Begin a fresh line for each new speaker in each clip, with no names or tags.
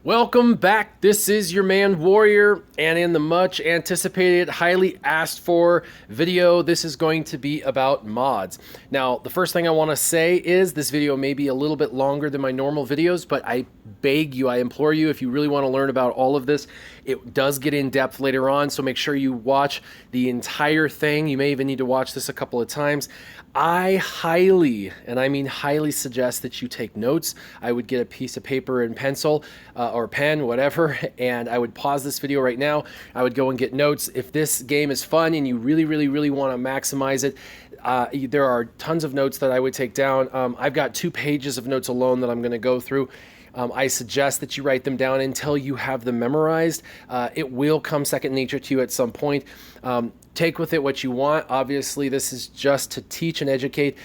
Welcome back. This is your man Warrior, and in the much anticipated, highly asked for video, this is going to be about mods. Now, the first thing I want to say is this video may be a little bit longer than my normal videos, but I beg you, I implore you, if you really want to learn about all of this, it does get in depth later on, so make sure you watch the entire thing. You may even need to watch this a couple of times. I highly, and I mean highly, suggest that you take notes. I would get a piece of paper and pencil or pen, whatever, and I would pause this video right now. I would go and get notes. If this game is fun and you really want to maximize it, there are tons of notes that I would take down. I've got 2 pages of notes alone that I'm going to go through. I suggest that you write them down until you have them memorized. It will come second nature to you at some point. Take with it what you want. Obviously, this is just to teach and educate.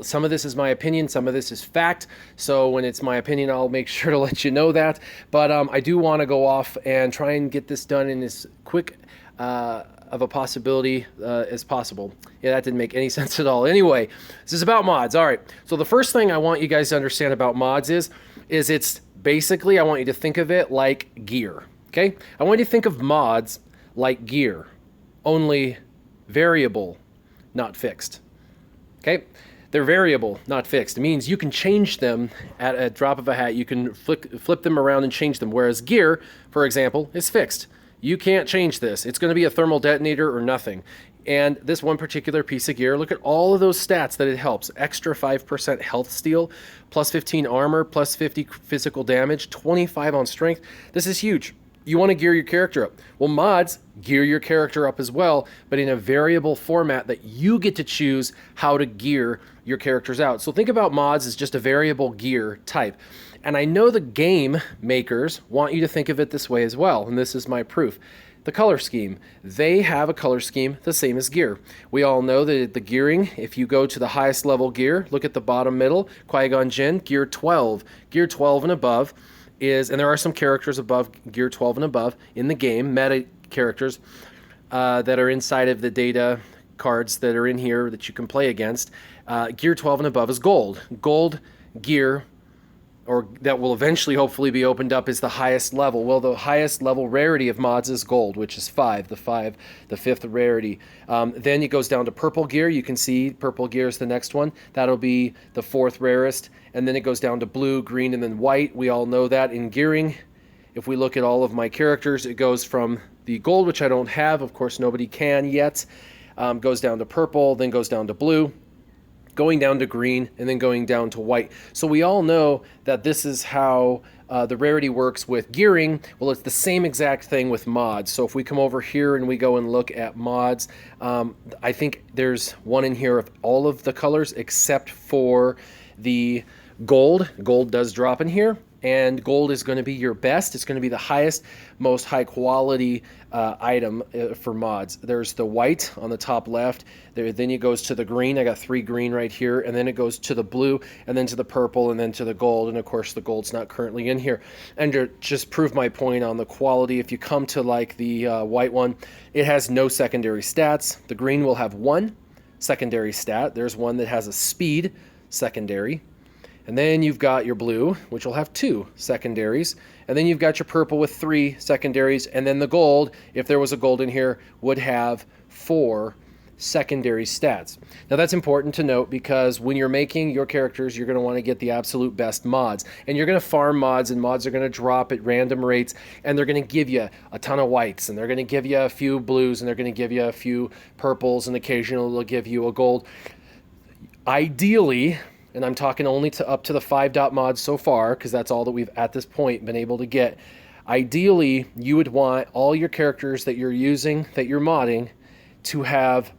Some of this is my opinion, some of this is fact. So when it's my opinion, I'll make sure to let you know that. But I do want to go off and try and get this done in as quick of a possibility as possible. Yeah, that didn't make any sense at all. Anyway, this is about mods. All right. So the first thing I want you guys to understand about mods is it's basically, I want you to think of it like gear. Okay? I want you to think of mods like gear. Only variable, not fixed. Okay? They're variable, not fixed. It means you can change them at a drop of a hat. You can flip them around and change them. Whereas gear, for example, is fixed. You can't change this. It's going to be a thermal detonator or nothing. And this one particular piece of gear, look at all of those stats that it helps. Extra 5% health steal, plus 15 armor, plus 50 physical damage, 25 on strength. This is huge. You want to gear your character up. Well, mods gear your character up as well, but in a variable format that you get to choose how to gear your characters out. So think about mods as just a variable gear type. And I know the game makers want you to think of it this way as well, and this is my proof. The color scheme. They have a color scheme the same as gear. We all know that the gearing, if you go to the highest level gear, look at the bottom middle, Qui-Gon Jinn, gear 12. Gear 12 and above is, and there are some characters above gear 12 and above in the game, meta characters that are inside of the data cards that are in here that you can play against. Gear 12 and above is gold. Gold gear, or that will eventually hopefully be opened up, is the highest level. Well, the highest level rarity of mods is gold, which is 5, the 5th rarity. Then it goes down to purple gear. You can see purple gear is the next one. That'll be the 4th rarest. And then it goes down to blue, green, and then white. We all know that in gearing. If we look at all of my characters, it goes from the gold, which I don't have. Of course, nobody can yet. Goes down to purple, then goes down to blue, going down to green, and then going down to white. So we all know that this is how the rarity works with gearing. Well, it's the same exact thing with mods. So if we come over here and we go and look at mods, I think there's one in here of all of the colors except for the gold. Gold does drop in here, and gold is going to be your best. It's going to be the highest, most high quality item for mods. There's the white on the top left. Then it goes to the green. I got 3 green right here, and then it goes to the blue, and then to the purple, and then to the gold. And of course, the gold's not currently in here. And to just prove my point on the quality, if you come to like the white one, it has no secondary stats. The green will have 1 secondary stat. There's one that has a speed secondary. And then you've got your blue, which will have 2 secondaries. And then you've got your purple with 3 secondaries. And then the gold, if there was a gold in here, would have 4 secondary stats. Now that's important to note because when you're making your characters, you're going to want to get the absolute best mods. And you're going to farm mods, and mods are going to drop at random rates. And they're going to give you a ton of whites. And they're going to give you a few blues. And they're going to give you a few purples. And occasionally they'll give you a gold. Ideally, and I'm talking only up to the 5-dot mods so far, because that's all that we've at this point been able to get. Ideally, you would want all your characters that you're using, that you're modding, to have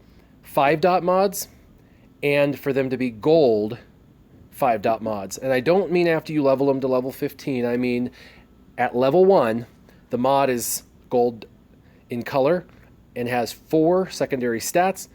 5-dot mods, and for them to be gold 5-dot mods. And I don't mean after you level them to level 15. I mean at level 1, the mod is gold in color and has 4 secondary stats.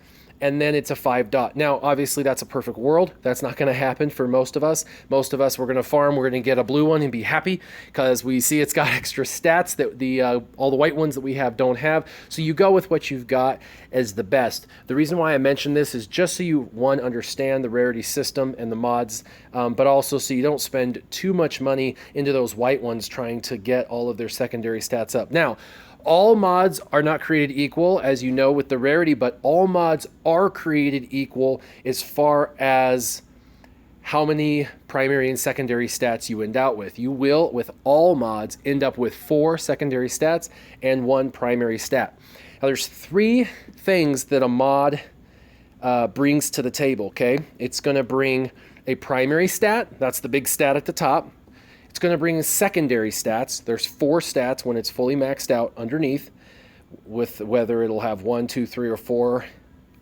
and then it's a 5 dot. Now, obviously, that's a perfect world. That's not going to happen for most of us. Most of us, we're going to farm, we're going to get a blue one and be happy because we see it's got extra stats that all the white ones that we have don't have. So you go with what you've got as the best. The reason why I mention this is just so you, one, understand the rarity system and the mods, but also so you don't spend too much money into those white ones trying to get all of their secondary stats up. Now, all mods are not created equal, as you know, with the rarity, but all mods are created equal as far as how many primary and secondary stats you end out with. You will, with all mods, end up with 4 secondary stats and 1 primary stat. Now, there's 3 things that a mod brings to the table, okay? It's going to bring a primary stat. That's the big stat at the top. It's going to bring secondary stats. There's 4 stats when it's fully maxed out underneath, with whether it'll have 1, 2, 3, or 4,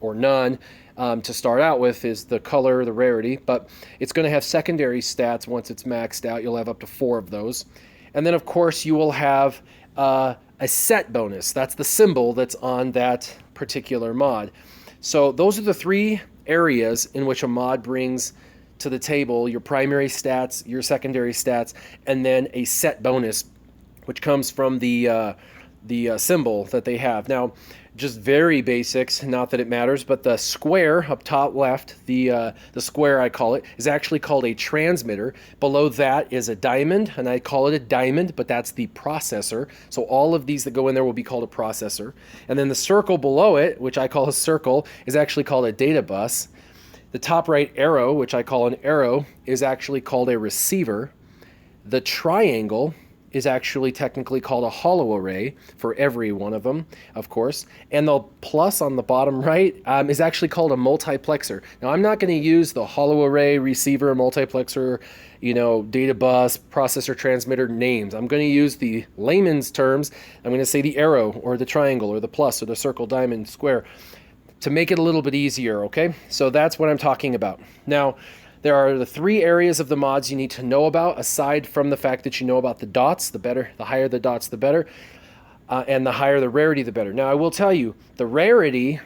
or none. To start out with is the color, the rarity, but it's going to have secondary stats once it's maxed out. You'll have up to 4 of those. And then, of course, you will have a set bonus. That's the symbol that's on that particular mod. So those are the 3 areas in which a mod brings to the table: your primary stats, your secondary stats, and then a set bonus, which comes from the symbol that they have. Now, just very basics, not that it matters, but the square up top left, the square I call it, is actually called a transmitter. Below that is a diamond, and I call it a diamond, but that's the processor. So all of these that go in there will be called a processor. And then the circle below it, which I call a circle, is actually called a data bus. The top right arrow, which I call an arrow, is actually called a receiver. The triangle is actually technically called a hollow array for every one of them, of course. And the plus on the bottom right is actually called a multiplexer. Now, I'm not going to use the hollow array, receiver, multiplexer, data bus, processor, transmitter names. I'm going to use the layman's terms. I'm going to say the arrow or the triangle or the plus or the circle, diamond, square, to make it a little bit easier, okay? So that's what I'm talking about. Now, there are the 3 areas of the mods you need to know about, aside from the fact that you know about the dots. The better, the higher the dots, the better. And the higher the rarity, the better. Now, I will tell you, the rarity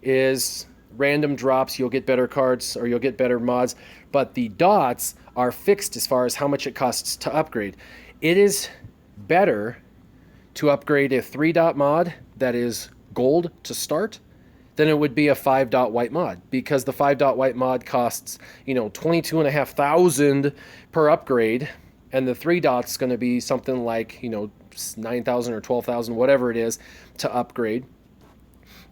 is random drops. You'll get better cards or you'll get better mods. But the dots are fixed as far as how much it costs to upgrade. It is better to upgrade a 3-dot mod that is gold to start than it would be a 5-dot white mod, because the 5-dot white mod costs, $22,500 per upgrade, and the 3 dots going to be something like, $9,000 or $12,000, whatever it is, to upgrade.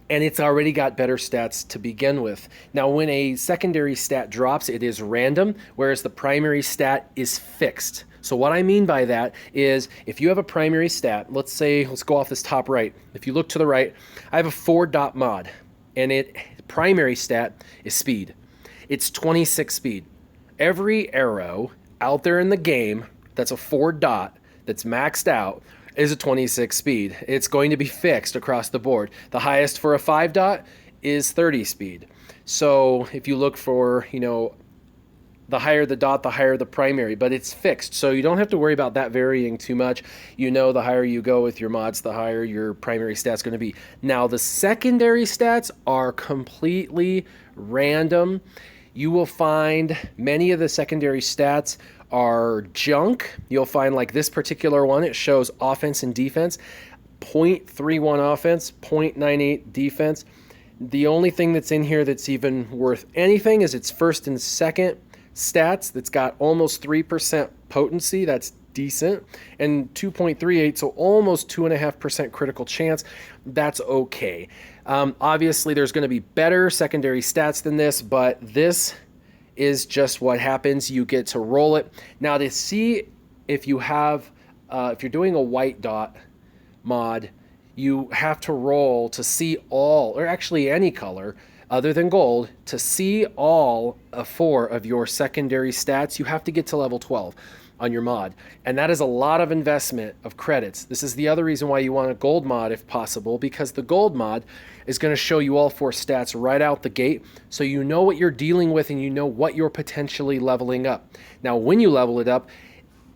And it's already got better stats to begin with. Now, when a secondary stat drops, it is random, whereas the primary stat is fixed. So what I mean by that is, if you have a primary stat, let's go off this top right. If you look to the right, I have a 4-dot mod. And primary stat is speed. It's 26 speed. Every arrow out there in the game that's a 4-dot that's maxed out is a 26 speed. It's going to be fixed across the board. The highest for a 5-dot is 30 speed. So if you look for, the higher the dot, the higher the primary, but it's fixed. So you don't have to worry about that varying too much. The higher you go with your mods, the higher your primary stats going to be. Now, the secondary stats are completely random. You will find many of the secondary stats are junk. You'll find like this particular one, it shows offense and defense, 0.31 offense, 0.98 defense. The only thing that's in here that's even worth anything is its first and second stats. That's got almost 3% potency. That's decent. And 2.38, so almost 2.5% critical chance. That's okay. Obviously, there's going to be better secondary stats than this, but this is just what happens. You get to roll it. Now, to see if you have, if you're doing a white dot mod, you have to roll to see all, or actually any color other than gold, to see all 4 of your secondary stats. You have to get to level 12 on your mod. And that is a lot of investment of credits. This is the other reason why you want a gold mod if possible, because the gold mod is going to show you all 4 stats right out the gate, so you know what you're dealing with and you know what you're potentially leveling up. Now, when you level it up,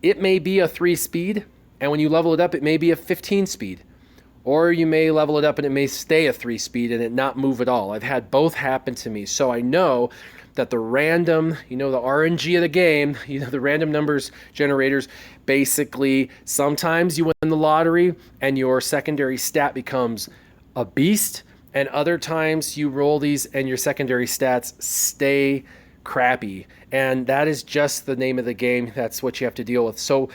it may be a 3 speed, and when you level it up, it may be a 15 speed. Or you may level it up and it may stay a 3-speed and it not move at all. I've had both happen to me. So I know that the random, the RNG of the game, the random numbers generators, basically sometimes you win the lottery and your secondary stat becomes a beast, and other times you roll these and your secondary stats stay crappy. And that is just the name of the game. That's what you have to deal with. So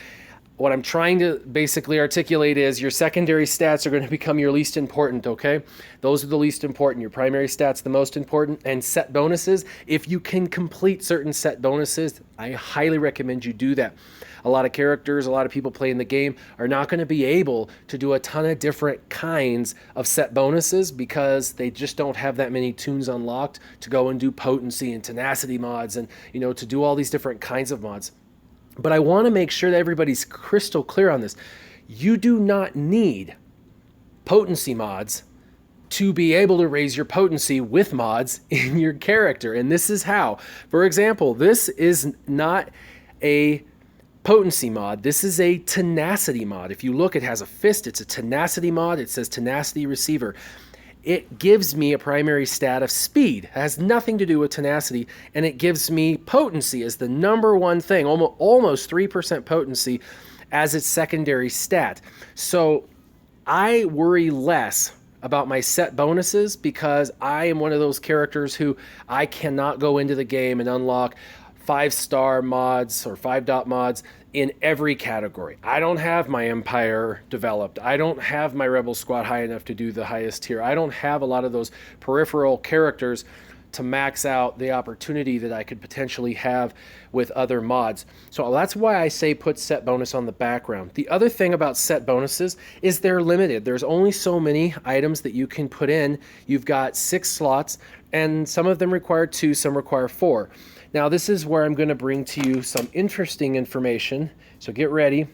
what I'm trying to basically articulate is your secondary stats are going to become your least important, okay? Those are the least important. Your primary stats the most important. And set bonuses, if you can complete certain set bonuses, I highly recommend you do that. A lot of characters, a lot of people playing the game are not going to be able to do a ton of different kinds of set bonuses because they just don't have that many tunes unlocked to go and do potency and tenacity mods and, to do all these different kinds of mods. But I want to make sure that everybody's crystal clear on this. You do not need potency mods to be able to raise your potency with mods in your character. And this is how. For example, this is not a potency mod. This is a tenacity mod. If you look, it has a fist. It's a tenacity mod. It says tenacity receiver. It gives me a primary stat of speed. It has nothing to do with tenacity, and it gives me potency as the number one thing, almost 3% potency as its secondary stat. So I worry less about my set bonuses because I am one of those characters who I cannot go into the game and unlock 5-star mods or 5-dot mods in every category. I don't have my Empire developed. I don't have my Rebel Squad high enough to do the highest tier. I don't have a lot of those peripheral characters to max out the opportunity that I could potentially have with other mods. So that's why I say put set bonus on the background. The other thing about set bonuses is they're limited. There's only so many items that you can put in. You've got 6 slots, and some of them require 2, some require 4. Now, this is where I'm going to bring to you some interesting information, so get ready.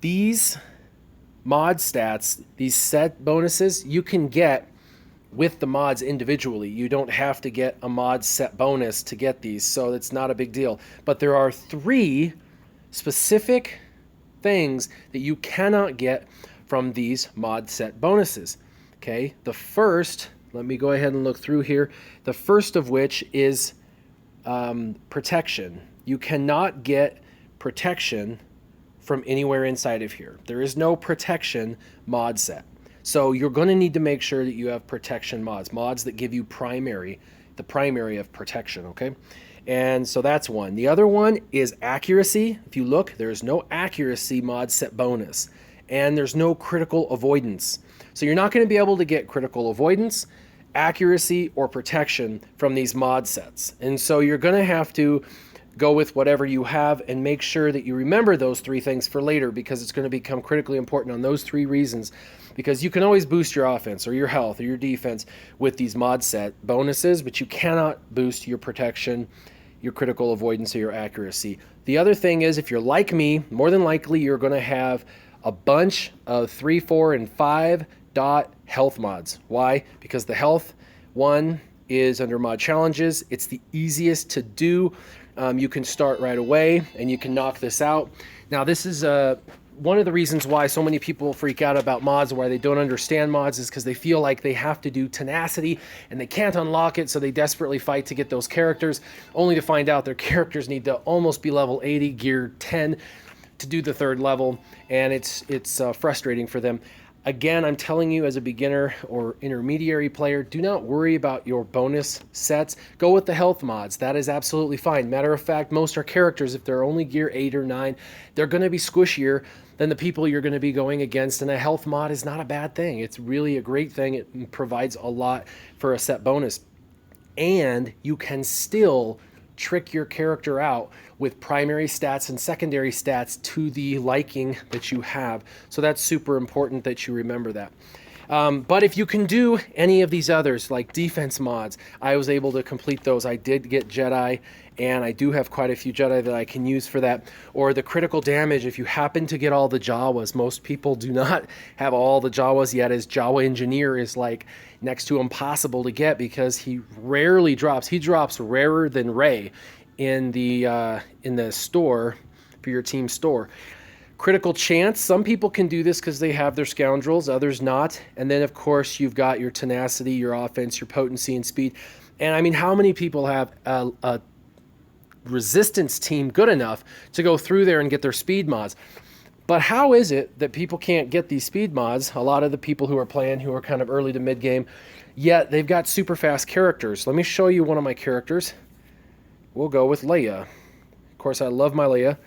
These mod stats, these set bonuses, you can get with the mods individually. You don't have to get a mod set bonus to get these, so it's not a big deal. But there are 3 specific things that you cannot get from these mod set bonuses. Okay, the first, let me go ahead and look through here. The first of which is protection. You cannot get protection from anywhere inside of here. There is no protection mod set. So you're going to need to make sure that you have protection mods that give you the primary of protection, okay? And so that's one. The other one is accuracy. If you look, there's no accuracy mod set bonus, and there's no critical avoidance. So you're not going to be able to get critical avoidance, accuracy, or protection from these mod sets. And so you're going to have to go with whatever you have and make sure that you remember those 3 things for later, because it's going to become critically important on those 3 reasons. Because you can always boost your offense or your health or your defense with these mod set bonuses, but you cannot boost your protection, your critical avoidance, or your accuracy. The other thing is, if you're like me, more than likely you're going to have a bunch of 3, 4, and 5 dot health mods. Why? Because the health one is under mod challenges. It's the easiest to do. You can start right away and you can knock this out. Now, this is one of the reasons why so many people freak out about mods, why they don't understand mods, is because they feel like they have to do tenacity and they can't unlock it, so they desperately fight to get those characters, only to find out their characters need to almost be level 80, gear 10 to do the 3rd level, and it's frustrating for them. Again, I'm telling you, as a beginner or intermediary player, do not worry about your bonus sets. Go with the health mods. That is absolutely fine. Matter of fact, most are characters, if they're only gear 8 or 9, they're going to be squishier than the people you're going to be going against, and a health mod is not a bad thing. It's really a great thing. It provides a lot for a set bonus. And you can still trick your character out with primary stats and secondary stats to the liking that you have. So that's super important that you remember that. But if you can do any of these others, like defense mods, I was able to complete those. I did get Jedi, and I do have quite a few Jedi that I can use for that. Or the critical damage, if you happen to get all the Jawas. Most people do not have all the Jawas yet, as Jawa Engineer is like next to impossible to get because he rarely drops. He drops rarer than Rey in the store, for your team store. Critical chance, some people can do this because they have their scoundrels, others not. And then, of course, you've got your tenacity, your offense, your potency, and speed. And I mean, how many people have a resistance team good enough to go through there and get their speed mods? But how is it that people can't get these speed mods? A lot of the people who are playing, who are kind of early to mid game, yet they've got super fast characters. Let me show you one of my characters. We'll go with Leia. Of course, I love my Leia.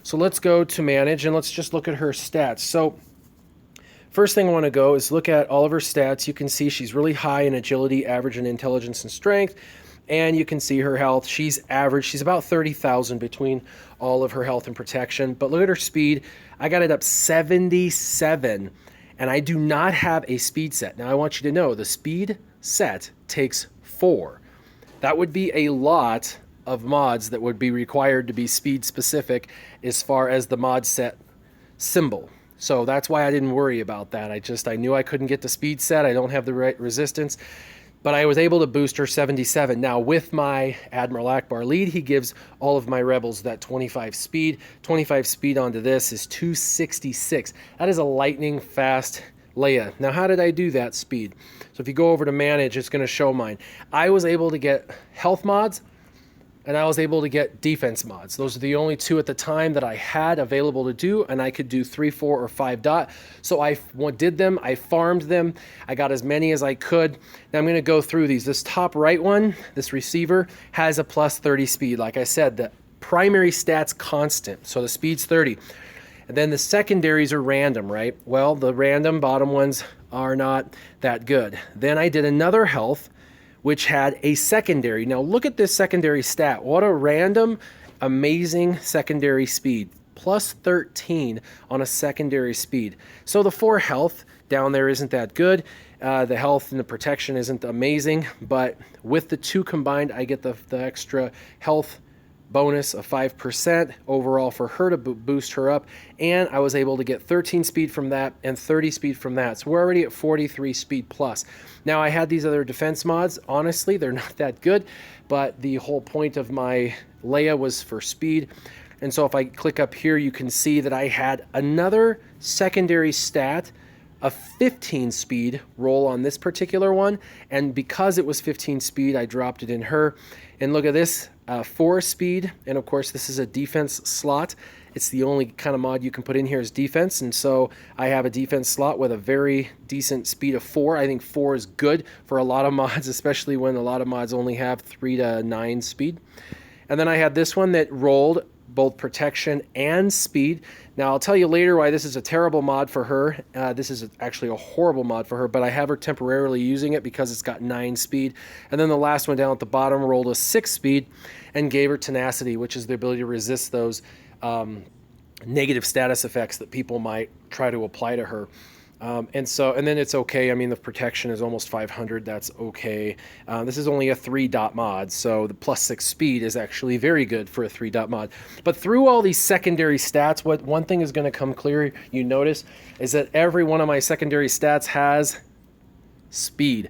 So let's go to manage and let's just look at her stats. So first thing I want to go is look at all of her stats. You can see she's really high in agility, average in intelligence and strength. And you can see her health. She's average. She's about 30,000 between all of her health and protection. But look at her speed. I got it up 77. And I do not have a speed set. Now I want you to know the speed set takes 4. That would be a lot of mods that would be required to be speed specific as far as the mod set symbol. So that's why I didn't worry about that. I knew I couldn't get the speed set. I don't have the right resistance, but I was able to boost her 77. Now with my Admiral Ackbar lead, he gives all of my rebels that 25 speed. 25 speed onto this is 266. That is a lightning fast Leia. Now how did I do that speed? So if you go over to manage, it's going to show mine. I was able to get health mods, and I was able to get defense mods. Those are the only two at the time that I had available to do, and I could do 3, 4, or 5 dot. So I did them, I farmed them, I got as many as I could. Now I'm gonna go through these. This top right one, this receiver, has a plus 30 speed. Like I said, the primary stat's constant, so the speed's 30. And then the secondaries are random, right? Well, the random bottom ones are not that good. Then I did another health, which had a secondary. Now look at this secondary stat. What a random, amazing secondary speed. Plus 13 on a secondary speed. So the 4 health down there isn't that good. The health and the protection isn't amazing, but with the 2 combined, I get the extra health bonus of 5% overall for her to boost her up, and I was able to get 13 speed from that and 30 speed from that. So we're already at 43 speed plus. Now I had these other defense mods. Honestly, they're not that good, but the whole point of my Leia was for speed. And so if I click up here, you can see that I had another secondary stat, a 15 speed roll on this particular one, and because it was 15 speed, I dropped it in her. And look at this, 4 speed, and of course this is a defense slot. It's the only kind of mod you can put in here is defense, and so I have a defense slot with a very decent speed of 4. I think 4 is good for a lot of mods, especially when a lot of mods only have 3 to 9 speed. And then I had this one that rolled both protection and speed. Now I'll tell you later why this is a terrible mod for her. This is actually a horrible mod for her, but I have her temporarily using it because it's got 9 speed. And then the last one down at the bottom rolled a 6 speed and gave her tenacity, which is the ability to resist those negative status effects that people might try to apply to her. And then it's okay. I mean, the protection is almost 500. That's okay. This is only a 3 dot mod, so the plus 6 speed is actually very good for a 3 dot mod. But through all these secondary stats, what one thing is going to come clear, you notice, is that every one of my secondary stats has speed.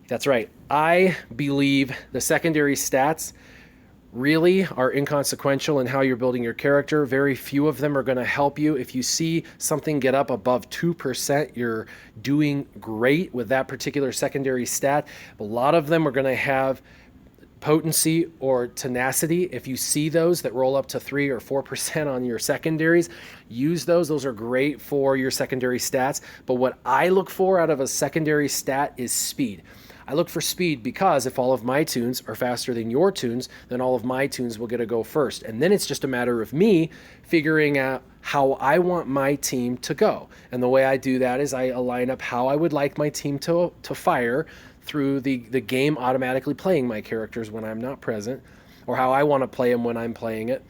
That's right. I believe the secondary stats really are inconsequential in how you're building your character. Very few of them are going to help you. If you see something get up above 2%, you're doing great with that particular secondary stat. A lot of them are going to have potency or tenacity. If you see those that roll up to 3 or 4% on your secondaries, use those. Those are great for your secondary stats. But what I look for out of a secondary stat is speed. I look for speed because if all of my tunes are faster than your tunes, then all of my tunes will get to go first. And then it's just a matter of me figuring out how I want my team to go. And the way I do that is I align up how I would like my team to fire through the game automatically playing my characters when I'm not present, or how I want to play them when I'm playing it.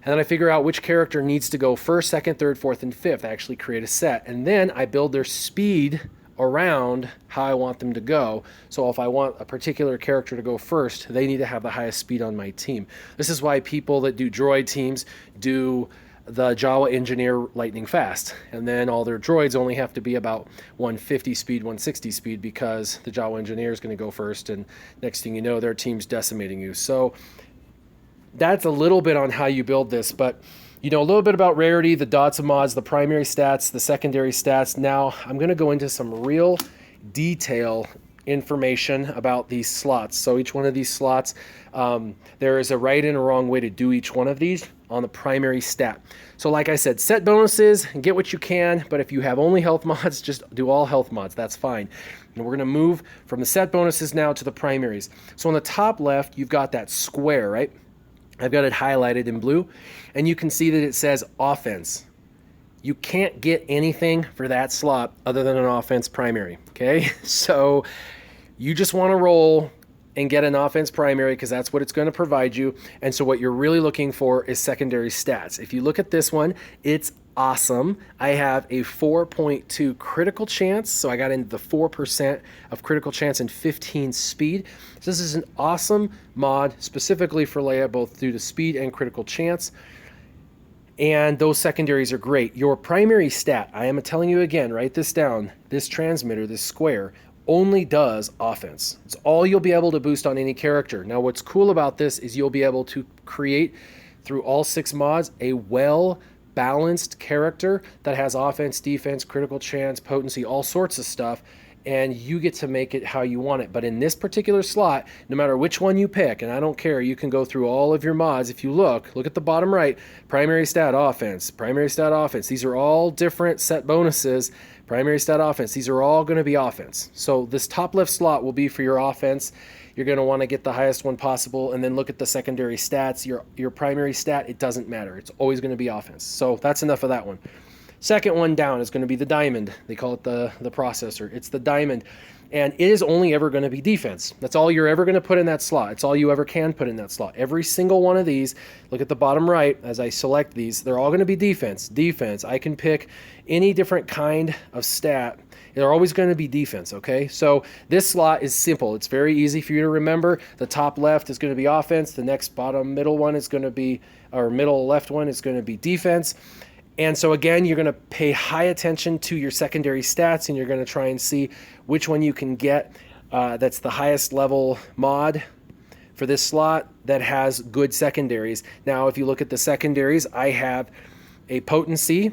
And then I figure out which character needs to go first, second, third, fourth, and fifth. I actually create a set. And then I build their speed around how I want them to go. So if I want a particular character to go first, they need to have the highest speed on my team. This is why people that do droid teams do the Jawa engineer lightning fast, and then all their droids only have to be about 150 speed, 160 speed, because the Jawa engineer is going to go first, and next thing you know, their team's decimating you. So that's a little bit on how you build this, but You know a little bit about rarity, the dots of mods, the primary stats, the secondary stats. Now I'm going to go into some real detail information about these slots. So each one of these slots, there is a right and a wrong way to do each one of these on the primary stat. So like I said, set bonuses and get what you can, but if you have only health mods, just do all health mods. That's fine. And we're going to move from the set bonuses now to the primaries. So on the top left, you've got that square, right? I've got it highlighted in blue, and you can see that it says offense. You can't get anything for that slot other than an offense primary, okay? So you just want to roll and get an offense primary because that's what it's going to provide you. And so what you're really looking for is secondary stats. If you look at this one, it's awesome. I have a 4.2 critical chance, so I got into the 4% of critical chance and 15 speed. So this is an awesome mod specifically for Leia, both due to speed and critical chance. And those secondaries are great. Your primary stat, I am telling you again, write this down, this transmitter, this square, only does offense. It's all you'll be able to boost on any character. Now what's cool about this is you'll be able to create through all 6 mods a well-balanced character that has offense, defense, critical chance, potency, all sorts of stuff, and you get to make it how you want it. But in this particular slot, no matter which one you pick, and I don't care, you can go through all of your mods. If you look at the bottom right, primary stat offense, primary stat offense. These are all different set bonuses. Primary stat offense, these are all going to be offense. So this top left slot will be for your offense. You're going to want to get the highest one possible, and then look at the secondary stats. Your primary stat, it doesn't matter. It's always going to be offense. So that's enough of that one. Second one down is going to be the diamond. They call it the processor. It's the diamond, and it is only ever going to be defense. That's all you're ever going to put in that slot. It's all you ever can put in that slot. Every single one of these, look at the bottom right as I select these, they're all going to be defense. Defense. I can pick any different kind of stat. They're always going to be defense, okay? So this slot is simple. It's very easy for you to remember. The top left is going to be offense. The next bottom middle one is going to be, or middle left one is going to be defense. And so again, you're going to pay high attention to your secondary stats, and you're going to try and see which one you can get that's the highest level mod for this slot that has good secondaries. Now, if you look at the secondaries, I have a potency,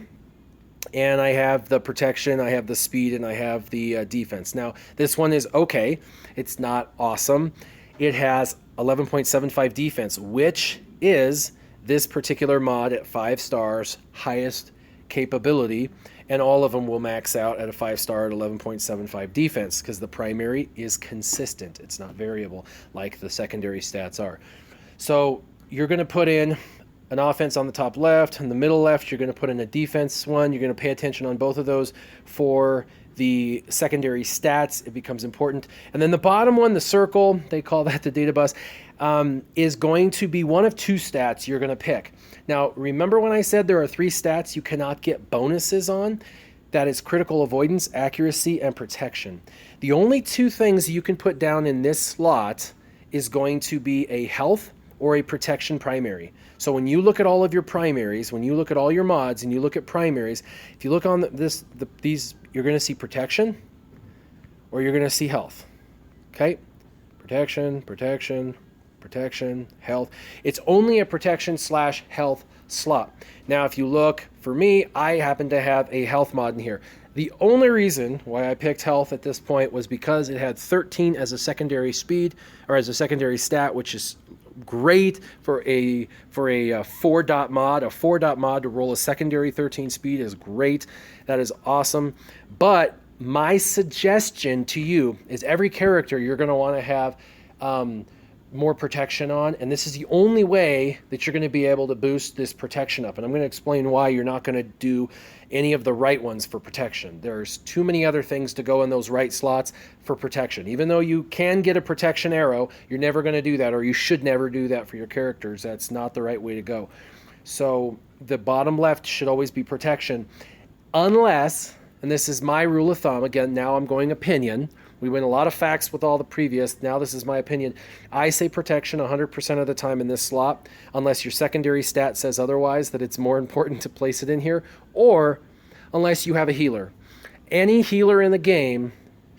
and I have the protection, I have the speed, and I have the defense. Now, this one is okay. It's not awesome. It has 11.75 defense, which is this particular mod at 5 stars, highest capability, and all of them will max out at a 5-star at 11.75 defense because the primary is consistent. It's not variable like the secondary stats are. So you're going to put in an offense on the top left, and the middle left you're going to put in a defense one. You're going to pay attention on both of those for the secondary stats. It becomes important. And then the bottom one, the circle, they call that the data bus, is going to be one of 2 stats you're going to pick. Now, remember when I said there are 3 stats you cannot get bonuses on? That is critical avoidance, accuracy, and protection. The only 2 things you can put down in this slot is going to be a health or a protection primary. So when you look at all of your primaries, when you look at all your mods and you look at primaries, if you look on these, you're going to see protection or you're going to see health. Okay? Protection, protection, protection, health. It's only a protection / health slot. Now, if you look, for me, I happen to have a health mod in here. The only reason why I picked health at this point was because it had 13 as a secondary speed, or as a secondary stat, which is great for a 4-dot mod. A 4-dot mod to roll a secondary 13 speed is great. That is awesome. But my suggestion to you is every character you're going to want to have more protection on, and this is the only way that you're going to be able to boost this protection up. And I'm going to explain why you're not going to do any of the right ones for protection. There's too many other things to go in those right slots for protection. Even though you can get a protection arrow, you're never going to do that, or you should never do that for your characters. That's not the right way to go. So the bottom left should always be protection, unless, and this is my rule of thumb, again, now I'm going opinion. We went a lot of facts with all the previous. Now this is my opinion. I say protection 100% of the time in this slot, unless your secondary stat says otherwise, that it's more important to place it in here, or unless you have a healer. Any healer in the game,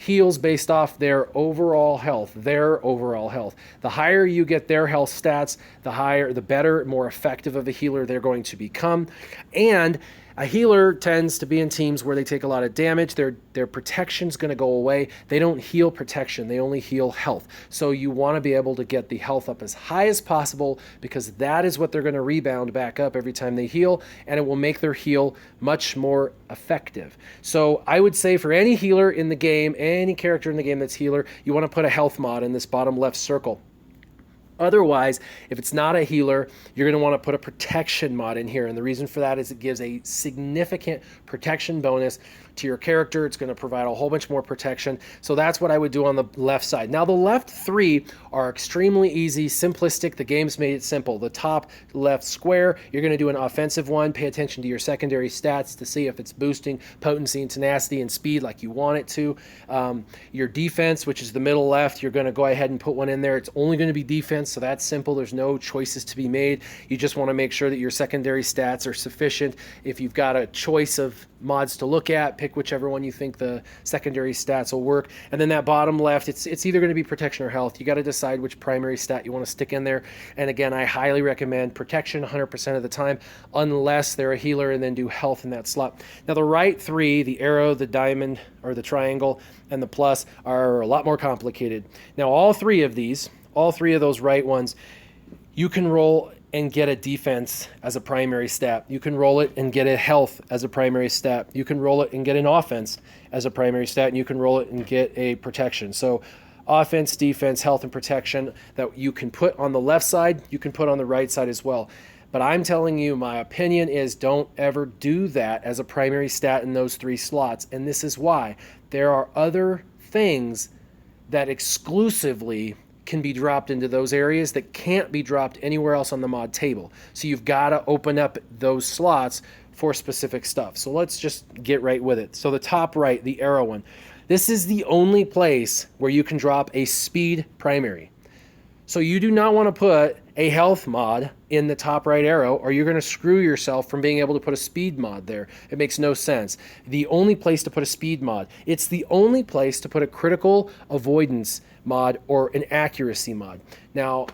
heals based off their overall health, The higher you get their health stats, the better, more effective of a healer they're going to become. And a healer tends to be in teams where they take a lot of damage. Their protection's going to go away. They don't heal protection. They only heal health. So you want to be able to get the health up as high as possible, because that is what they're going to rebound back up every time they heal, and it will make their heal much more effective. So I would say for any healer in the game, any character in the game that's healer, you want to put a health mod in this bottom left circle. Otherwise, if it's not a healer, you're going to want to put a protection mod in here. And the reason for that is it gives a significant protection bonus to your character. It's going to provide a whole bunch more protection. So that's what I would do on the left side. Now, the left three are extremely easy, simplistic. The game's made it simple. The top left square, you're going to do an offensive one. Pay attention to your secondary stats to see if it's boosting potency and tenacity and speed like you want it to. Your defense, which is the middle left, you're going to go ahead and put one in there. It's only going to be defense, so that's simple. There's no choices to be made. You just want to make sure that your secondary stats are sufficient. If you've got a choice of mods to look at, pick whichever one you think the secondary stats will work. And then that bottom left, it's either going to be protection or health. You got to decide which primary stat you want to stick in there. And again, I highly recommend protection 100% of the time, unless they're a healer, and then do health in that slot. Now the right three, the arrow, the diamond, or the triangle, and the plus, are a lot more complicated. Now all three of those right ones, you can roll and get a defense as a primary stat. You can roll it and get a health as a primary stat. You can roll it and get an offense as a primary stat, and you can roll it and get a protection. So offense, defense, health, and protection that you can put on the left side, you can put on the right side as well. But I'm telling you, my opinion is don't ever do that as a primary stat in those three slots. And this is why. There are other things that exclusively can be dropped into those areas that can't be dropped anywhere else on the mod table. So you've got to open up those slots for specific stuff. So let's just get right with it. So the top right, the arrow one, this is the only place where you can drop a speed primary. So you do not want to put a health mod in the top right arrow, or you're going to screw yourself from being able to put a speed mod there. It makes no sense. The only place to put a speed mod, it's the only place to put a critical avoidance mod or an accuracy mod. Now,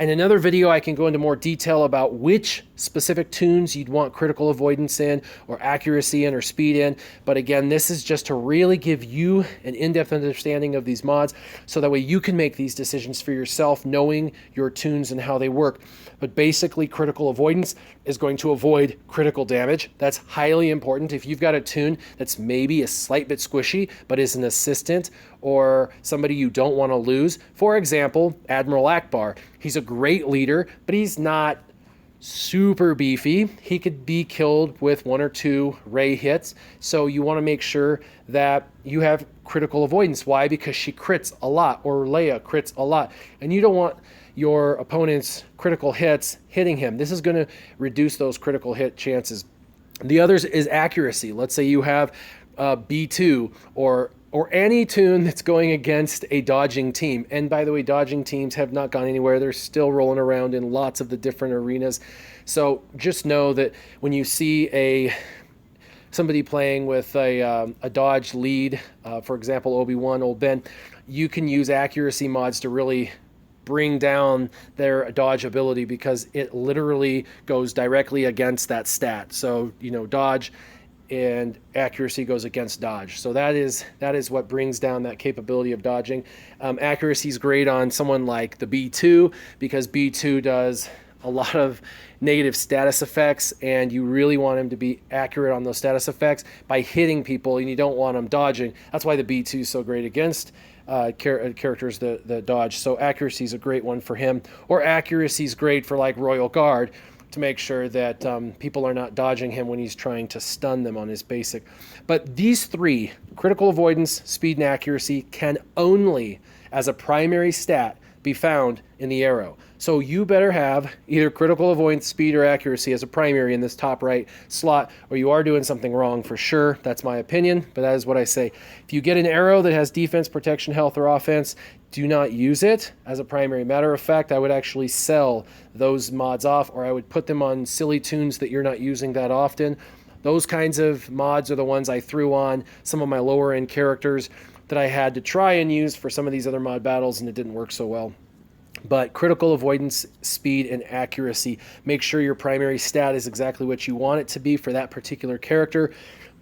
in another video, I can go into more detail about which specific tunes you'd want critical avoidance in, or accuracy in, or speed in. But again, this is just to really give you an in-depth understanding of these mods, so that way you can make these decisions for yourself, knowing your tunes and how they work. But basically, critical avoidance is going to avoid critical damage. That's highly important. If you've got a tune that's maybe a slight bit squishy, but is an assistant or somebody you don't want to lose. For example, Admiral Ackbar. He's a great leader, but he's not super beefy. He could be killed with 1 or 2 ray hits. So you want to make sure that you have critical avoidance. Why? Because she crits a lot, or Leia crits a lot. And you don't want your opponent's critical hits hitting him. This is going to reduce those critical hit chances. The others is accuracy. Let's say you have B2 or any tune that's going against a dodging team. And by the way, dodging teams have not gone anywhere. They're still rolling around in lots of the different arenas. So just know that when you see somebody playing with a dodge lead, for example, Obi-Wan, Old Ben, you can use accuracy mods to really bring down their dodge ability, because it literally goes directly against that stat. So, dodge and accuracy goes against dodge. So that is what brings down that capability of dodging. Accuracy is great on someone like the B2, because B2 does a lot of negative status effects, and you really want him to be accurate on those status effects by hitting people, and you don't want him dodging. That's why the B2 is so great against characters that dodge. So accuracy is a great one for him. Or accuracy is great for like Royal Guard, to make sure that people are not dodging him when he's trying to stun them on his basic. But these three, critical avoidance, speed, and accuracy, can only, as a primary stat, be found in the arrow. So you better have either critical avoidance, speed, or accuracy as a primary in this top right slot, or you are doing something wrong for sure. That's my opinion, but that is what I say. If you get an arrow that has defense, protection, health, or offense, do not use it as a primary. Matter of fact, I would actually sell those mods off, or I would put them on silly tunes that you're not using that often. Those kinds of mods are the ones I threw on some of my lower end characters that I had to try and use for some of these other mod battles, and it didn't work so well. But critical avoidance, speed, and accuracy. Make sure your primary stat is exactly what you want it to be for that particular character.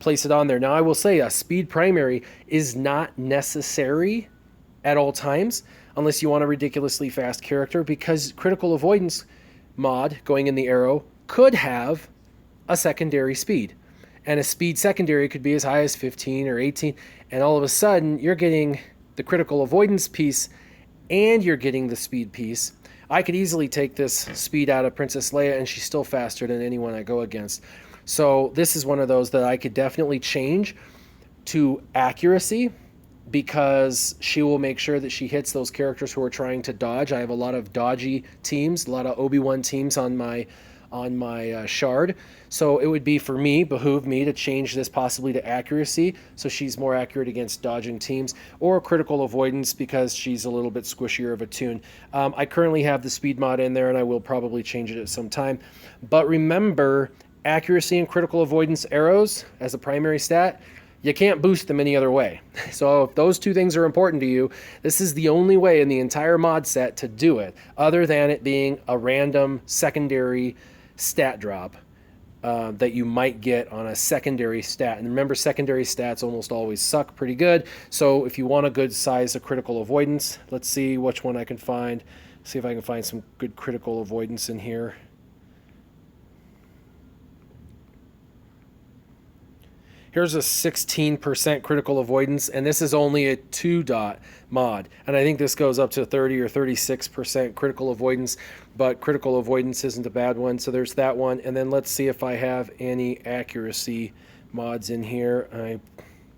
Place it on there. Now, I will say a speed primary is not necessary at all times unless you want a ridiculously fast character, because critical avoidance mod going in the arrow could have a secondary speed. And a speed secondary could be as high as 15 or 18. And all of a sudden, you're getting the critical avoidance piece and you're getting the speed piece. I could easily take this speed out of Princess Leia, and she's still faster than anyone I go against. So this is one of those that I could definitely change to accuracy, because she will make sure that she hits those characters who are trying to dodge. I have a lot of dodgy teams, a lot of Obi-Wan teams on my shard. So it would behoove me to change this possibly to accuracy, so she's more accurate against dodging teams, or critical avoidance because she's a little bit squishier of a tune. I currently have the speed mod in there, and I will probably change it at some time. But remember, accuracy and critical avoidance arrows as a primary stat, you can't boost them any other way. So if those two things are important to you, this is the only way in the entire mod set to do it, other than it being a random secondary stat drop that you might get on a secondary stat. And remember, secondary stats almost always suck pretty good. So if you want a good size of critical avoidance, let's see which one I can find. See if I can find some good critical avoidance in here. Here's a 16% critical avoidance, and this is only a 2-dot mod. And I think this goes up to 30 or 36% critical avoidance, but critical avoidance isn't a bad one. So there's that one. And then let's see if I have any accuracy mods in here. I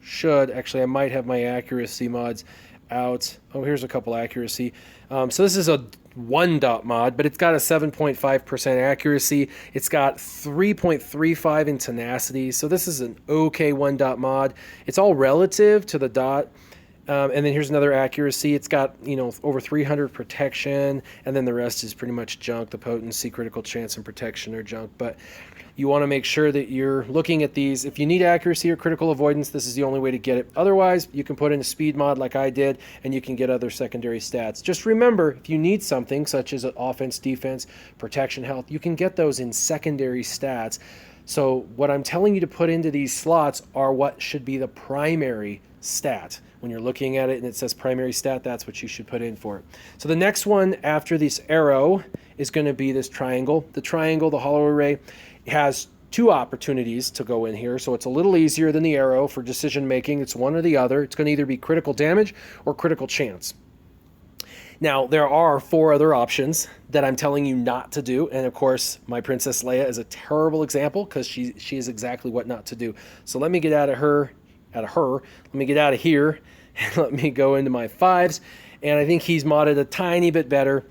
should. Actually, I might have my accuracy mods out. Oh, here's a couple accuracy. So this is a 1-dot mod, but it's got a 7.5% accuracy. It's got 3.35 in tenacity. So this is an okay 1-dot mod. It's all relative to the dot. And then here's another accuracy. It's got, over 300 protection, and then the rest is pretty much junk. The potency, critical chance, and protection are junk. But you want to make sure that you're looking at these. If you need accuracy or critical avoidance, this is the only way to get it. Otherwise, you can put in a speed mod like I did, and you can get other secondary stats. Just remember, if you need something such as offense, defense, protection, health, you can get those in secondary stats. So what I'm telling you to put into these slots are what should be the primary stat. When you're looking at it and it says primary stat, that's what you should put in for it. So the next one after this arrow is going to be this triangle. The triangle, the hollow array, has 2 opportunities to go in here, so it's a little easier than the arrow for decision making. It's one or the other. It's going to either be critical damage or critical chance. Now, there are 4 other options that I'm telling you not to do, and of course, my Princess Leia is a terrible example because she is exactly what not to do. So let me get out of her. Let me get out of here, and let me go into my 5s, and I think he's modded a tiny bit better.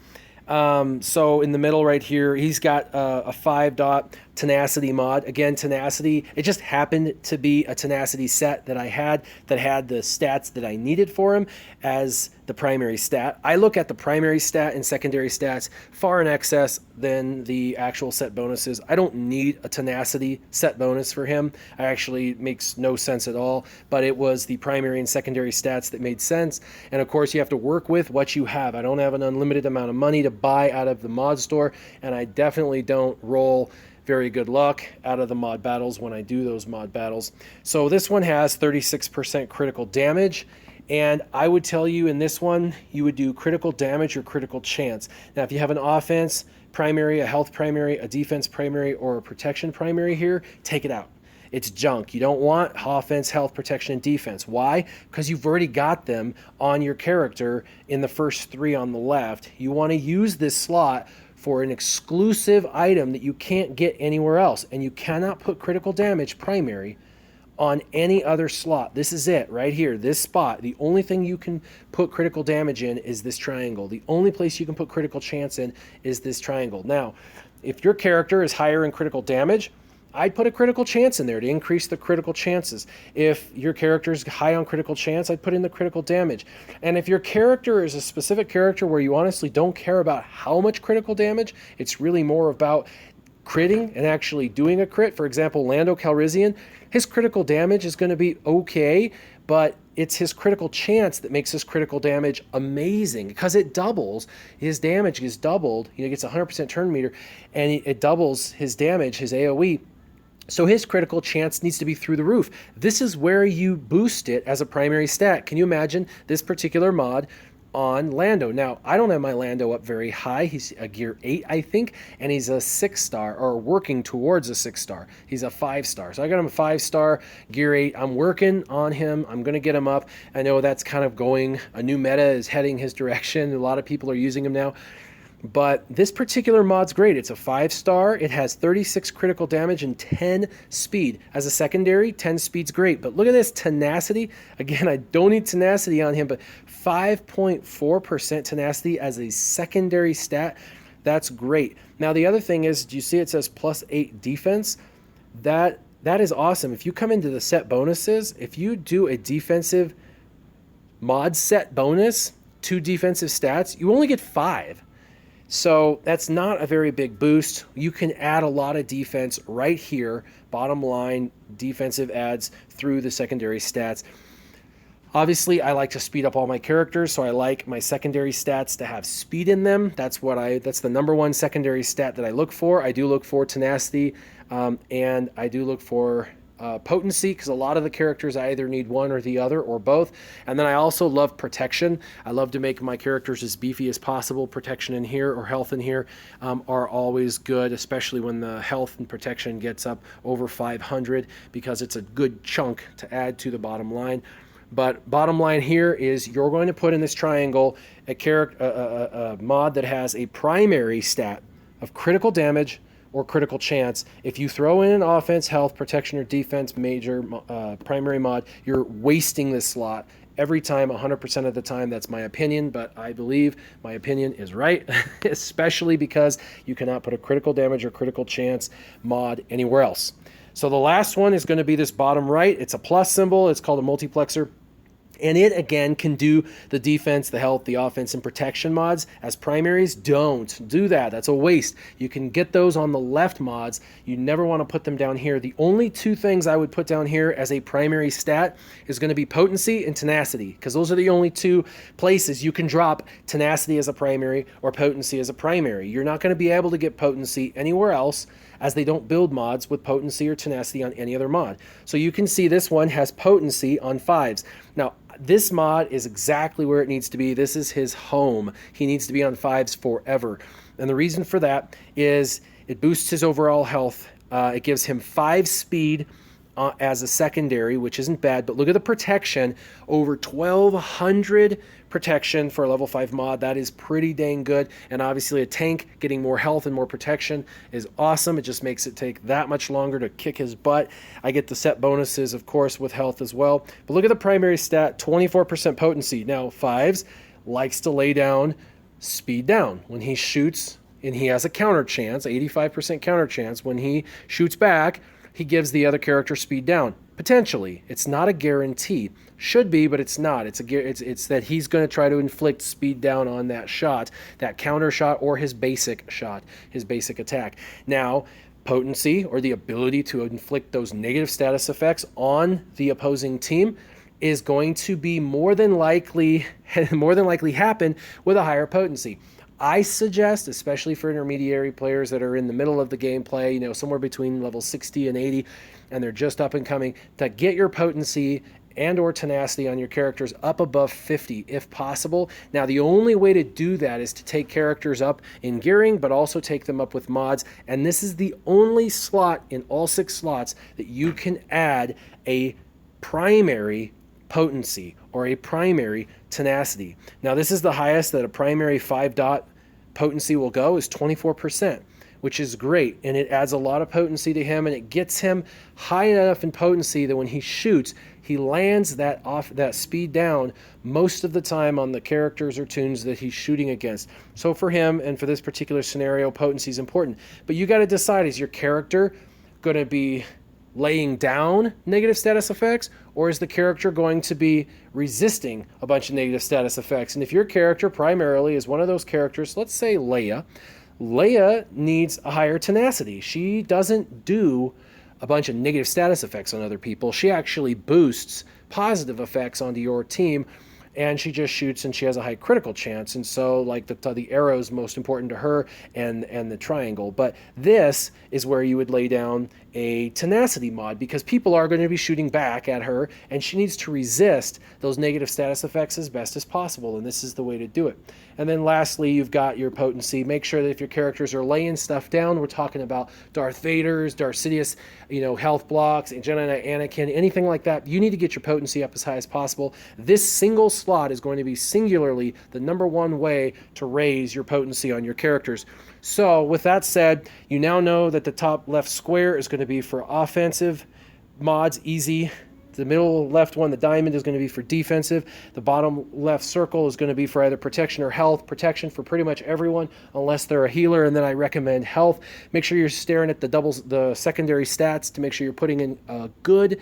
So in the middle right here, he's got a 5-dot tenacity mod. Again, tenacity, it just happened to be a tenacity set that I had that had the stats that I needed for him as the primary stat. I look at the primary stat and secondary stats far in excess than the actual set bonuses. I don't need a tenacity set bonus for him. It actually makes no sense at all, but it was the primary and secondary stats that made sense. And of course, you have to work with what you have. I don't have an unlimited amount of money to buy out of the mod store, and I definitely don't roll very good luck out of the mod battles when I do those mod battles. So this one has 36% critical damage, and I would tell you in this one, you would do critical damage or critical chance. Now, if you have an offense primary, a health primary, a defense primary, or a protection primary here, take it out. It's junk. You don't want offense, health, protection, and defense. Why? Because you've already got them on your character in the first 3 on the left. You want to use this slot for an exclusive item that you can't get anywhere else. And you cannot put critical damage primary on any other slot. This is it right here, this spot. The only thing you can put critical damage in is this triangle. The only place you can put critical chance in is this triangle. Now, if your character is higher in critical damage, I'd put a critical chance in there to increase the critical chances. If your character is high on critical chance, I'd put in the critical damage. And if your character is a specific character where you honestly don't care about how much critical damage, it's really more about critting and actually doing a crit. For example, Lando Calrissian, his critical damage is going to be okay, but it's his critical chance that makes his critical damage amazing, because it doubles. His damage is doubled. He gets 100% turn meter, and it doubles his damage, his AoE. So his critical chance needs to be through the roof. This is where you boost it as a primary stat. Can you imagine this particular mod on Lando? Now, I don't have my Lando up very high. He's a gear 8, I think, and he's a 6-star, or working towards a 6-star. He's a 5-star. So I got him a 5-star, gear 8. I'm working on him. I'm going to get him up. I know that's kind of going, a new meta is heading his direction. A lot of people are using him now. But this particular mod's great. It's a 5-star. It has 36 critical damage and 10 speed. As a secondary, 10 speed's great. But look at this tenacity. Again, I don't need tenacity on him, but 5.4% tenacity as a secondary stat. That's great. Now, the other thing is, do you see it says +8 defense? That is awesome. If you come into the set bonuses, if you do a defensive mod set bonus, 2 defensive stats, you only get 5. So that's not a very big boost. You can add a lot of defense right here. Bottom line, defensive adds through the secondary stats. Obviously, I like to speed up all my characters, so I like my secondary stats to have speed in them. That's the number one secondary stat that I look for. I do look for tenacity, and I do look for potency, because a lot of the characters I either need one or the other, or both. And then I also love protection. I love to make my characters as beefy as possible. Protection in here or health in here are always good, especially when the health and protection gets up over 500, because it's a good chunk to add to the bottom line. But bottom line here is, you're going to put in this triangle a mod that has a primary stat of critical damage or critical chance. If you throw in an offense, health, protection, or defense major primary mod, you're wasting this slot every time, 100% of the time. That's my opinion, but I believe my opinion is right, especially because you cannot put a critical damage or critical chance mod anywhere else. So the last one is going to be this bottom right. It's a plus symbol. It's called a multiplexer. And it, again, can do the defense, the health, the offense, and protection mods as primaries. Don't do that. That's a waste. You can get those on the left mods. You never want to put them down here. The only 2 things I would put down here as a primary stat is going to be potency and tenacity, because those are the only 2 places you can drop tenacity as a primary or potency as a primary. You're not going to be able to get potency anywhere else, as they don't build mods with potency or tenacity on any other mod. So you can see this one has potency on 5s. Now, this mod is exactly where it needs to be. This is his home. He needs to be on 5s forever. And the reason for that is it boosts his overall health. It gives him 5 speed as a secondary, which isn't bad. But look at the protection, over 1,200 protection for a level 5 mod. That is pretty dang good. And obviously a tank getting more health and more protection is awesome. It just makes it take that much longer to kick his butt. I get the set bonuses, of course, with health as well. But look at the primary stat, 24% potency. Now 5s likes to lay down, speed down. When he shoots, and he has a counter chance, 85% counter chance, when he shoots back, he gives the other character speed down. Potentially. It's not a guarantee. Should be, but it's not. It's that he's going to try to inflict speed down on that shot, that counter shot, or his basic shot, his basic attack. Now, potency, or the ability to inflict those negative status effects on the opposing team, is going to be more than likely happen with a higher potency. I suggest, especially for intermediary players that are in the middle of the gameplay, somewhere between level 60 and 80, and they're just up and coming, to get your potency and or tenacity on your characters up above 50 if possible. Now, the only way to do that is to take characters up in gearing, but also take them up with mods. And this is the only slot in all 6 slots that you can add a primary potency or a primary tenacity. Now, this is the highest that a primary 5-dot potency will go, is 24%, which is great. And it adds a lot of potency to him, and it gets him high enough in potency that when he shoots, he lands that speed down most of the time on the characters or tunes that he's shooting against. So for him, and for this particular scenario, potency is important. But you got to decide, is your character going to be laying down negative status effects, or is the character going to be resisting a bunch of negative status effects? And if your character primarily is one of those characters, let's say Leia needs a higher tenacity. She doesn't do a bunch of negative status effects on other people. She actually boosts positive effects onto your team, and she just shoots, and she has a high critical chance. And so like the arrow is most important to her, and the triangle. But this is where you would lay down a tenacity mod, because people are going to be shooting back at her, and she needs to resist those negative status effects as best as possible, and this is the way to do it. And then lastly, you've got your potency. Make sure that if your characters are laying stuff down, we're talking about Darth Vader's, Darth Sidious, health blocks, and Jedi Knight Anakin, anything like that, you need to get your potency up as high as possible. This single slot is going to be singularly the #1 way to raise your potency on your characters. So with that said, you now know that the top left square is going to be for offensive mods, easy. The middle left one, the diamond, is going to be for defensive. The bottom left circle is going to be for either protection or health. Protection for pretty much everyone unless they're a healer, and then I recommend health. Make sure you're staring at the secondary stats to make sure you're putting in a good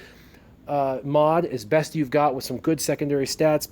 mod as best you've got with some good secondary stats.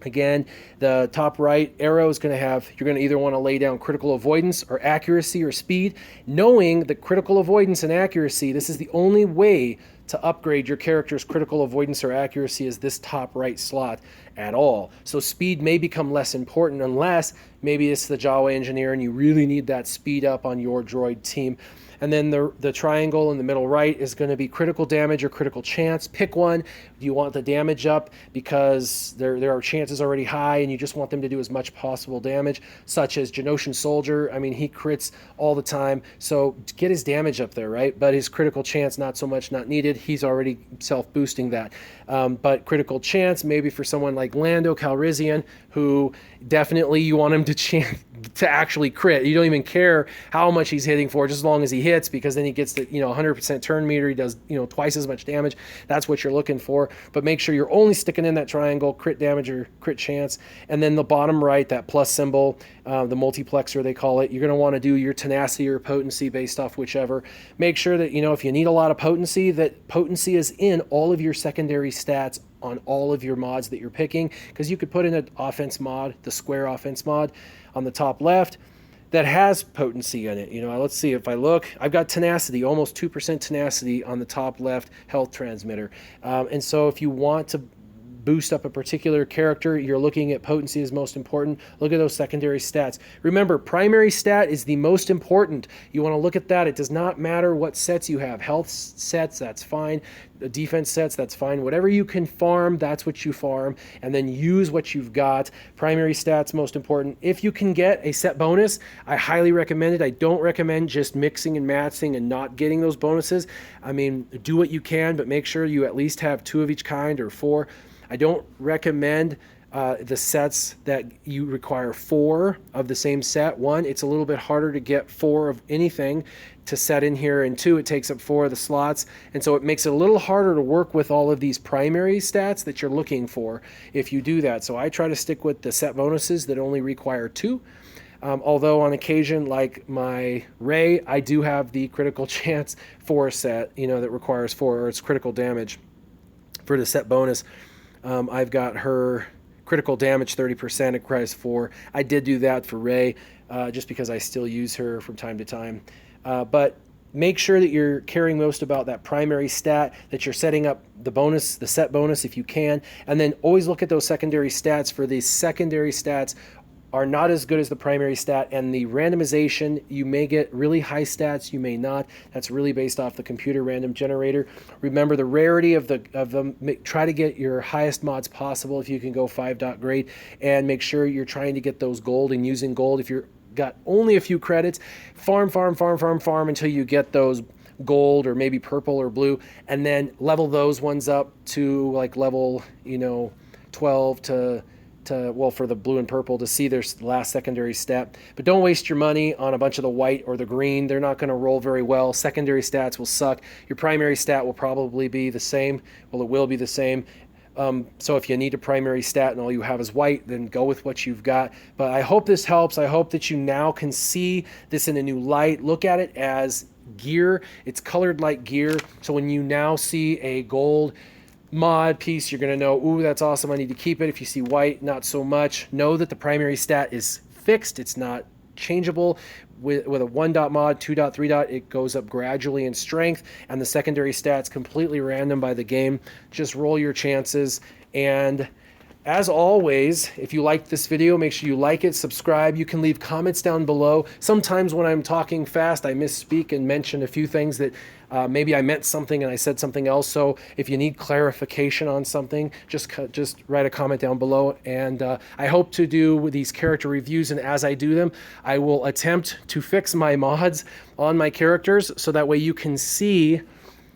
Again, the top right arrow is going to have, you're going to either want to lay down critical avoidance or accuracy or speed. Knowing that critical avoidance and accuracy, this is the only way to upgrade your character's critical avoidance or accuracy, is this top right slot at all. So speed may become less important unless maybe it's the Jawa engineer and you really need that speed up on your droid team. And then the triangle in the middle right is going to be critical damage or critical chance. Pick one. Do you want the damage up because there are chances already high and you just want them to do as much possible damage, such as Geonosian Soldier. I mean, he crits all the time, so get his damage up there, right? But his critical chance, not so much, not needed. He's already self-boosting that. But critical chance, maybe for someone like Lando Calrissian, who definitely you want him to actually crit. You don't even care how much he's hitting for, just as long as he hits, because then he gets the 100% turn meter. He does twice as much damage. That's what you're looking for. But make sure you're only sticking in that triangle, crit damage or crit chance. And then the bottom right, that plus symbol, the multiplexer they call it, you're going to want to do your tenacity or potency based off whichever. Make sure that if you need a lot of potency, that potency is in all of your secondary stats on all of your mods that you're picking, because you could put in an offense mod, the square offense mod on the top left, that has potency in it. Let's see, if I look, I've got tenacity, almost 2% tenacity on the top left health transmitter. And so if you want to boost up a particular character, you're looking at potency as most important. Look at those secondary stats. Remember, primary stat is the most important. You want to look at that. It does not matter what sets you have. Health sets, that's fine. The defense sets, that's fine. Whatever you can farm, that's what you farm, and then use what you've got. Primary stats, most important. If you can get a set bonus, I highly recommend it. I don't recommend just mixing and matching and not getting those bonuses. I mean, do what you can, but make sure you at least have 2 of each kind or 4. I don't recommend the sets that you require 4 of the same set. 1, it's a little bit harder to get 4 of anything to set in here, and 2, it takes up 4 of the slots, and so it makes it a little harder to work with all of these primary stats that you're looking for if you do that. So I try to stick with the set bonuses that only require 2. Although on occasion, like my Rey, I do have the critical chance 4 set, that requires 4, or it's critical damage for the set bonus. I've got her critical damage 30%, it requires 4. I did do that for Rey, just because I still use her from time to time. But make sure that you're caring most about that primary stat, that you're setting up the bonus, the set bonus if you can, and then always look at those secondary stats. For these secondary stats are not as good as the primary stat, and the randomization, you may get really high stats, you may not. That's really based off the computer random generator. Remember the rarity of them. Try to get your highest mods possible if you can go 5. Great, and make sure you're trying to get those gold and using gold. If you're got only a few credits, farm until you get those gold or maybe purple or blue, and then level those ones up to like level 12 to for the blue and purple to see their last secondary stat. But don't waste your money on a bunch of the white or the green. They're not going to roll very well. Secondary stats will suck. Your primary stat will probably be the same. Well, it will be the same. So if you need a primary stat and all you have is white, then go with what you've got. But I hope this helps. I hope that you now can see this in a new light. Look at it as gear. It's colored like gear. So when you now see a gold mod piece, you're going to know, ooh, that's awesome, I need to keep it. If you see white, not so much. Know that the primary stat is fixed. It's not changeable. With a 1 dot mod, 2 dot, 3 dot, it goes up gradually in strength, and the secondary stats completely random by the game. Just roll your chances. And as always, if you liked this video, make sure you like it, subscribe. You can leave comments down below. Sometimes when I'm talking fast, I misspeak and mention a few things that maybe I meant something and I said something else. So if you need clarification on something, just write a comment down below. And I hope to do these character reviews, and as I do them, I will attempt to fix my mods on my characters so that way you can see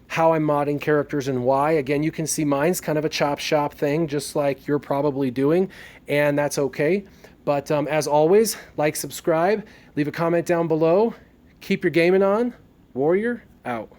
how I'm modding characters and why. Again, you can see mine's kind of a chop shop thing, just like you're probably doing, and that's okay. But as always, like, subscribe, leave a comment down below. Keep your gaming on. Warrior out.